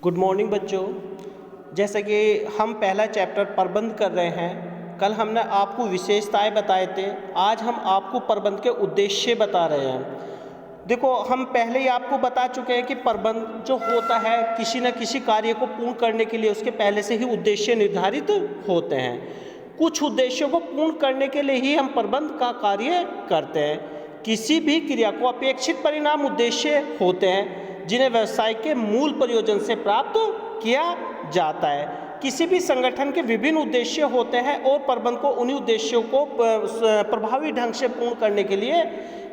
Good morning बच्चों। जैसे कि हम पहला चैप्टर प्रबंध कर रहे हैं। कल हमने आपको विशेषताएं बताए थे, आज हम आपको प्रबंध के उद्देश्य बता रहे हैं। देखो, हम पहले ही आपको बता चुके हैं कि प्रबंध जो होता है किसी न किसी कार्य को पूर्ण करने के लिए उसके पहले से ही उद्देश्य निर्धारित होते हैं। कुछ उद्देश्यों को पूर्ण करने के लिए ही हम प्रबंध का कार्य करते हैं। किसी भी क्रिया को अपेक्षित परिणाम उद्देश्य होते हैं जिन्हें व्यवसाय के मूल प्रयोजन से प्राप्त किया जाता है। किसी भी संगठन के विभिन्न उद्देश्य होते हैं और प्रबंध को उन्हीं उद्देश्यों को प्रभावी ढंग से पूर्ण करने के लिए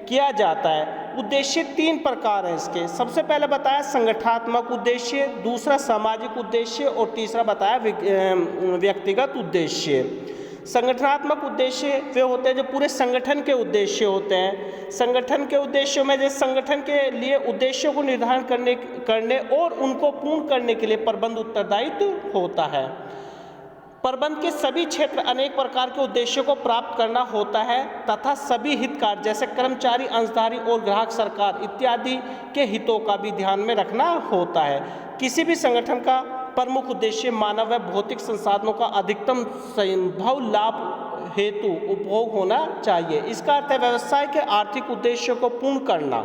किया जाता है। उद्देश्य तीन प्रकार हैं इसके। सबसे पहले बताया संगठनात्मक उद्देश्य, दूसरा सामाजिक उद्देश्य और तीसरा बताया व्यक्तिगत उद्देश्य। संगठनात्मक उद्देश्य वे होते हैं जो पूरे संगठन के उद्देश्य होते हैं। संगठन के उद्देश्यों में जैसे संगठन के लिए उद्देश्यों को निर्धारण करने और उनको पूर्ण करने के लिए प्रबंध उत्तरदायित्व होता है। प्रबंध के सभी क्षेत्र अनेक प्रकार के उद्देश्यों को प्राप्त करना होता है तथा सभी हितधारक जैसे कर्मचारी, अंशधारी और ग्राहक, सरकार इत्यादि के हितों का भी ध्यान में रखना होता है। किसी भी संगठन का प्रमुख उद्देश्य मानव व भौतिक संसाधनों का अधिकतम संभव लाभ हेतु उपभोग होना चाहिए। इसका अर्थ है व्यवसाय के आर्थिक उद्देश्यों को पूर्ण करना।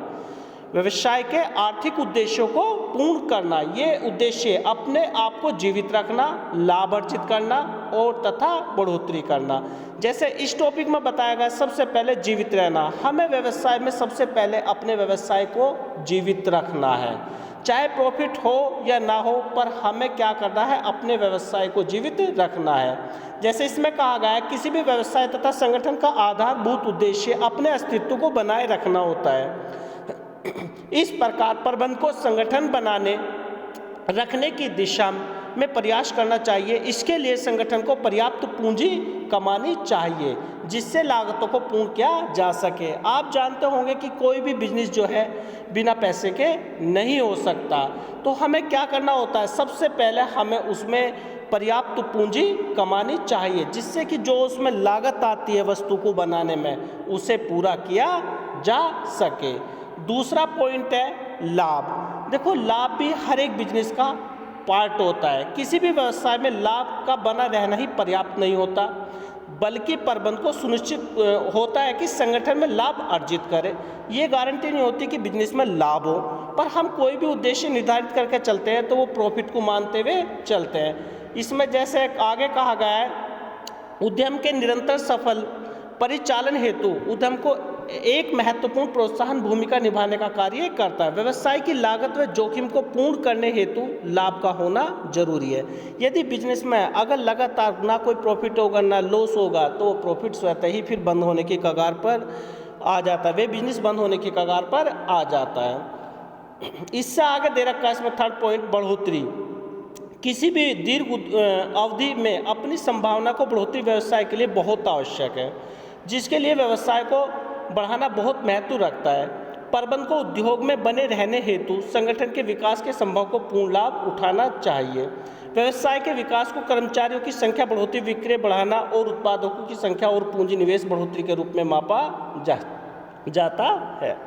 व्यवसाय के आर्थिक उद्देश्यों को पूर्ण करना, ये उद्देश्य अपने आप को जीवित रखना, लाभ अर्जित करना और तथा बढ़ोतरी करना। जैसे इस टॉपिक में बताया गया, सबसे पहले जीवित रहना। हमें व्यवसाय में सबसे पहले अपने व्यवसाय को जीवित रखना है, चाहे प्रॉफिट हो या ना हो, पर हमें क्या करना है, अपने व्यवसाय को जीवित रखना है। जैसे इसमें कहा गया है किसी भी व्यवसाय तथा संगठन का आधारभूत उद्देश्य अपने अस्तित्व को बनाए रखना होता है। इस प्रकार प्रबंध को संगठन बनाने रखने की दिशा में प्रयास करना चाहिए। इसके लिए संगठन को पर्याप्त पूंजी कमानी चाहिए जिससे लागतों को पूर्ण किया जा सके। आप जानते होंगे कि कोई भी बिजनेस जो है बिना पैसे के नहीं हो सकता। तो हमें क्या करना होता है, सबसे पहले हमें उसमें पर्याप्त पूंजी कमानी चाहिए जिससे कि जो उसमें लागत आती है वस्तु को बनाने में उसे पूरा किया जा सके। दूसरा पॉइंट है लाभ। देखो, लाभ भी हर एक बिजनेस का पार्ट होता है। किसी भी व्यवसाय में लाभ का बना रहना ही पर्याप्त नहीं होता, बल्कि प्रबंध को सुनिश्चित होता है कि संगठन में लाभ अर्जित करे। ये गारंटी नहीं होती कि बिजनेस में लाभ हो, पर हम कोई भी उद्देश्य निर्धारित करके चलते हैं तो वो प्रॉफिट को मानते हुए चलते हैं। इसमें जैसे आगे कहा गया है, उद्यम के निरंतर सफल परिचालन हेतु उद्यम को एक महत्वपूर्ण प्रोत्साहन भूमिका निभाने का कार्य करता है। व्यवसाय की लागत व जोखिम को पूर्ण करने हेतु लाभ का होना जरूरी है। यदि बिजनेस में अगर लगातार ना कोई प्रॉफिट होगा ना लॉस होगा तो वो प्रॉफिट स्वतः ही फिर बंद होने की कगार पर आ जाता है, वे बिजनेस बंद होने की कगार पर आ जाता है। इससे आगे दे रखा है इसमें थर्ड पॉइंट, बढ़ोतरी। किसी भी दीर्घ अवधि में अपनी संभावना को बढ़ोतरी व्यवसाय के लिए बहुत आवश्यक है, जिसके लिए व्यवसाय को बढ़ाना बहुत महत्व रखता है। प्रबंध को उद्योग में बने रहने हेतु संगठन के विकास के संभव को पूर्ण लाभ उठाना चाहिए। व्यवसाय के विकास को कर्मचारियों की संख्या बढ़ोतरी, विक्रय बढ़ाना और उत्पादकों की संख्या और पूंजी निवेश बढ़ोतरी के रूप में मापा जाता है।